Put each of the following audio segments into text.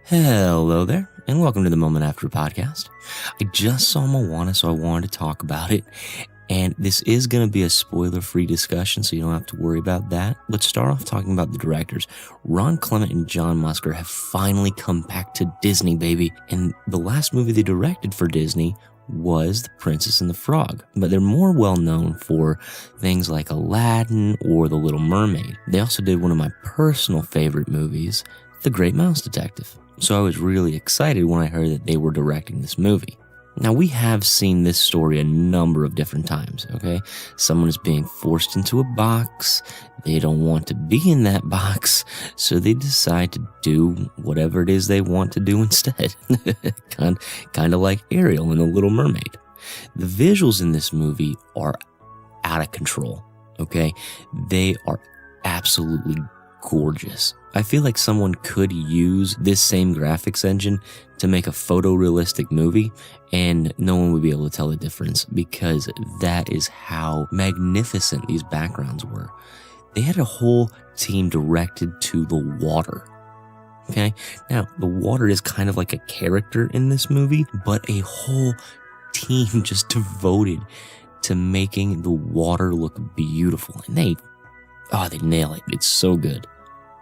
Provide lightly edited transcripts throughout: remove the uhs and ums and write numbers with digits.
Hello there, and welcome to the Moment After podcast. I just saw Moana, so I wanted to talk about it. And this is going to be a spoiler-free discussion, so you don't have to worry about that. Let's start off talking about the directors. Ron Clement and John Musker have finally come back to Disney, baby. And the last movie they directed for Disney was The Princess and the Frog. But they're more well-known for things like Aladdin or The Little Mermaid. They also did one of my personal favorite movies, The Great Mouse Detective. So I was really excited when I heard that they were directing this movie. Now, we have seen this story a number of different times, okay? Someone is being forced into a box. They don't want to be in that box, so they decide to do whatever it is they want to do instead. kind of like Ariel in The Little Mermaid. The visuals in this movie are out of control, okay? They are absolutely gorgeous. I feel like someone could use this same graphics engine to make a photorealistic movie and no one would be able to tell the difference because that is how magnificent these backgrounds were. They had a whole team directed to the water. Okay? Now, the water is kind of like a character in this movie, but a whole team just devoted to making the water look beautiful. And they nail it. It's so good.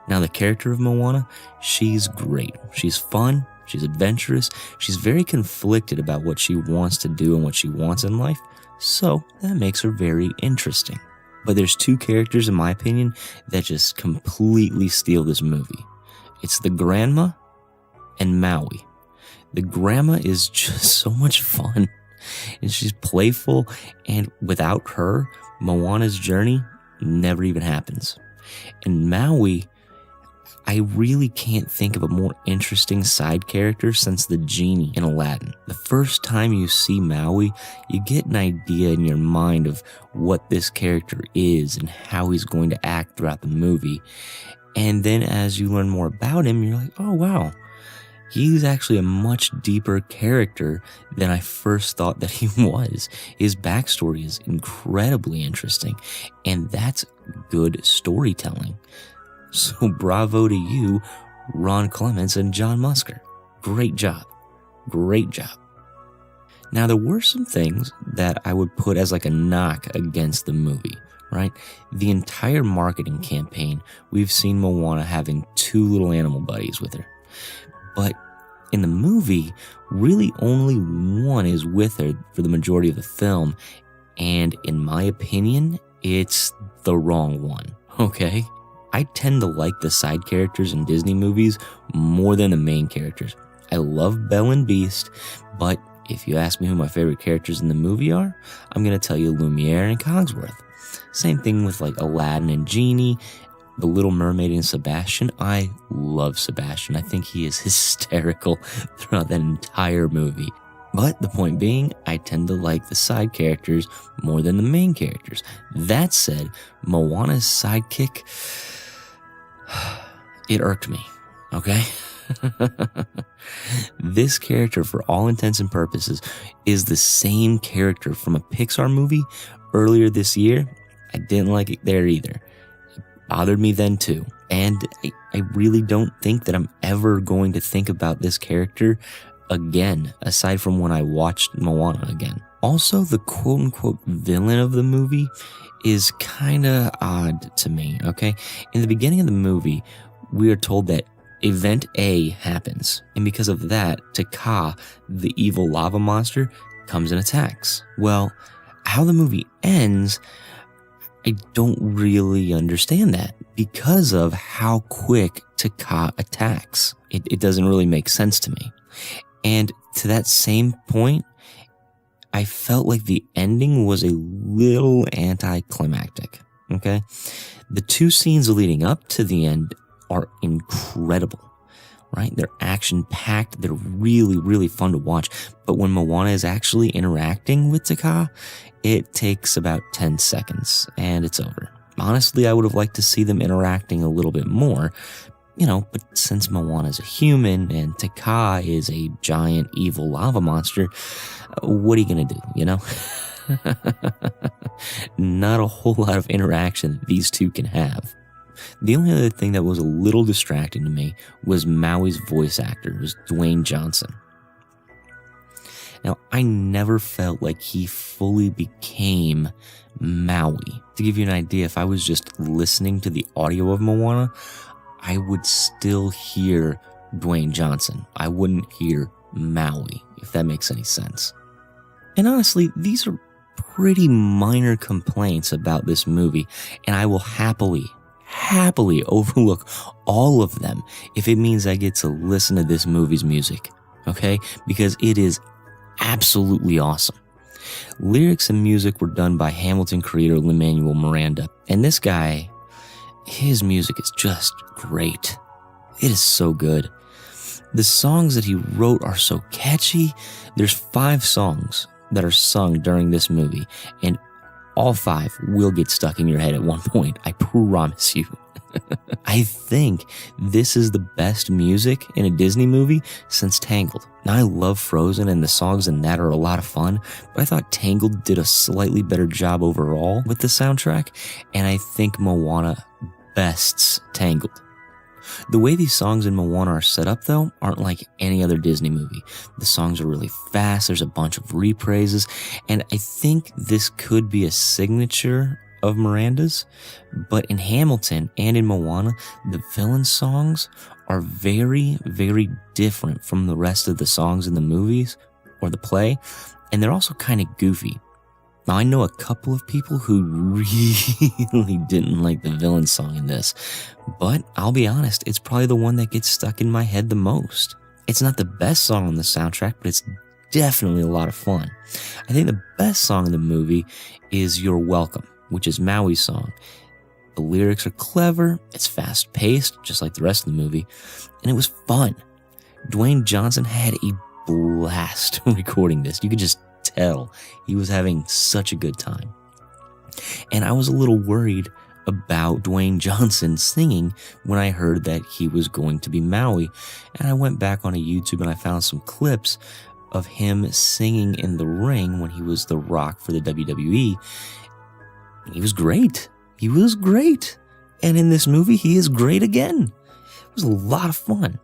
Now, the character of Moana, she's great. She's fun, she's adventurous, she's very conflicted about what she wants to do and what she wants in life, so that makes her very interesting. But there's two characters, in my opinion, that just completely steal this movie. It's the grandma and Maui. The grandma is just so much fun, and she's playful, and without her, Moana's journey never even happens. And Maui, I really can't think of a more interesting side character since the genie in Aladdin. The first time you see Maui, you get an idea in your mind of what this character is and how he's going to act throughout the movie. And then as you learn more about him, you're like, oh wow, he's actually a much deeper character than I first thought that he was. His backstory is incredibly interesting, and that's good storytelling. So bravo to you, Ron Clements and John Musker. Great job. Great job. Now, there were some things that I would put as like a knock against the movie, right? The entire marketing campaign, we've seen Moana having two little animal buddies with her. But in the movie, really only one is with her for the majority of the film. And in my opinion, it's the wrong one, okay? I tend to like the side characters in Disney movies more than the main characters. I love Belle and Beast, but if you ask me who my favorite characters in the movie are, I'm going to tell you Lumiere and Cogsworth. Same thing with like Aladdin and Genie, The Little Mermaid and Sebastian. I love Sebastian. I think he is hysterical throughout that entire movie. But the point being, I tend to like the side characters more than the main characters. That said, Moana's sidekick, it irked me, okay? This character, for all intents and purposes, is the same character from a Pixar movie earlier this year. I didn't like it there either. It bothered me then too. And I really don't think that I'm ever going to think about this character again, aside from when I watched Moana again. Also, the quote-unquote villain of the movie is kinda odd to me, okay? In the beginning of the movie, we are told that Event A happens, and because of that, Taka, the evil lava monster, comes and attacks. Well, how the movie ends, I don't really understand that because of how quick Taka attacks. It doesn't really make sense to me. And to that same point, I felt like the ending was a little anticlimactic, okay? The two scenes leading up to the end are incredible, right? They're action-packed, they're really, really fun to watch, but when Moana is actually interacting with Taka, it takes about 10 seconds, and it's over. Honestly, I would have liked to see them interacting a little bit more, but since Moana is a human and Taka is a giant evil lava monster, what are you gonna do, Not a whole lot of interaction that these two can have. The only other thing that was a little distracting to me was Maui's voice actor, it was Dwayne Johnson. Now, I never felt like he fully became Maui. To give you an idea, if I was just listening to the audio of Moana, I would still hear Dwayne Johnson. I wouldn't hear Maui, if that makes any sense. And honestly, these are pretty minor complaints about this movie, and I will happily overlook all of them if it means I get to listen to this movie's music, okay? Because it is absolutely awesome. Lyrics and music were done by Hamilton creator Lin-Manuel Miranda, and this guy, his music is just great. It is so good. The songs that he wrote are so catchy. There's 5 songs that are sung during this movie, and all 5 will get stuck in your head at one point, I promise you. I think this is the best music in a Disney movie since Tangled. Now, I love Frozen and the songs in that are a lot of fun, but I thought Tangled did a slightly better job overall with the soundtrack, and I think Moana bests Tangled. The way these songs in Moana are set up, though, aren't like any other Disney movie. The songs are really fast, there's a bunch of repraises, and I think this could be a signature of Miranda's, but in Hamilton and in Moana, the villain songs are very, very different from the rest of the songs in the movies or the play, and they're also kind of goofy. Now, I know a couple of people who really didn't like the villain song in this, but I'll be honest, it's probably the one that gets stuck in my head the most. It's not the best song on the soundtrack, but it's definitely a lot of fun. I think the best song in the movie is You're Welcome, which is Maui's song. The lyrics are clever, it's fast-paced, just like the rest of the movie, and it was fun. Dwayne Johnson had a blast recording this. You could just tell he was having such a good time. And I was a little worried about Dwayne Johnson singing when I heard that he was going to be Maui, and I went back on YouTube and I found some clips of him singing in the ring when he was The Rock for the WWE. He was great. He was great. And in this movie, he is great again. It was a lot of fun.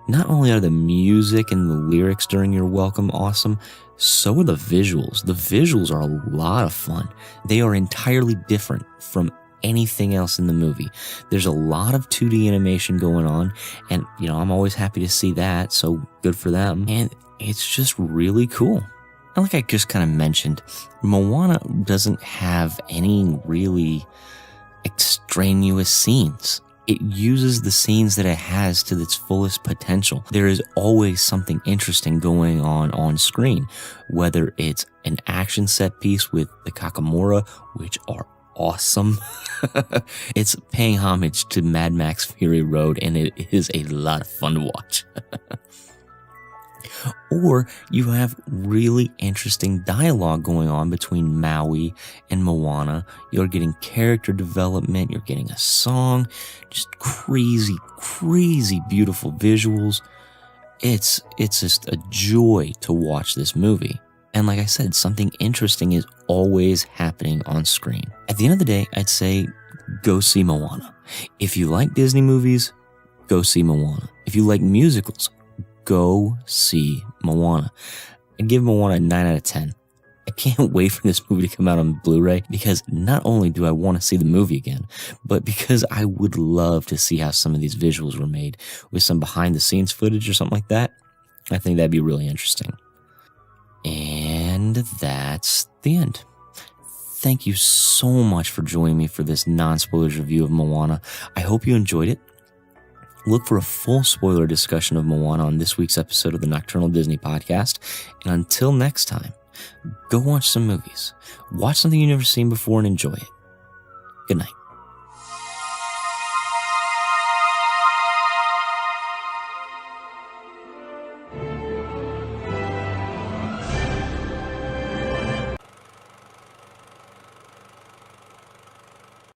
Not only are the music and the lyrics during You're Welcome awesome, so are the visuals. The visuals are a lot of fun. They are entirely different from anything else in the movie. There's a lot of 2D animation going on, and I'm always happy to see that, so good for them. And it's just really cool. And like I just kind of mentioned, Moana doesn't have any really extraneous scenes. It uses the scenes that it has to its fullest potential. There is always something interesting going on screen, whether it's an action set piece with the Kakamora, which are awesome. It's paying homage to Mad Max Fury Road, and it is a lot of fun to watch. Or you have really interesting dialogue going on between Maui and Moana. You're getting character development, you're getting a song, just crazy, crazy beautiful visuals. It's just a joy to watch this movie. And like I said, something interesting is always happening on screen. At the end of the day, I'd say go see Moana. If you like Disney movies, go see Moana. If you like musicals, go see Moana. I'd give Moana a 9 out of 10. I can't wait for this movie to come out on Blu-ray because not only do I want to see the movie again, but because I would love to see how some of these visuals were made with some behind the scenes footage or something like that. I think that'd be really interesting. And that's the end. Thank you so much for joining me for this non-spoilers review of Moana. I hope you enjoyed it. Look for a full spoiler discussion of Moana on this week's episode of the Nocturnal Disney Podcast. And until next time, go watch some movies. Watch something you've never seen before and enjoy it. Good night.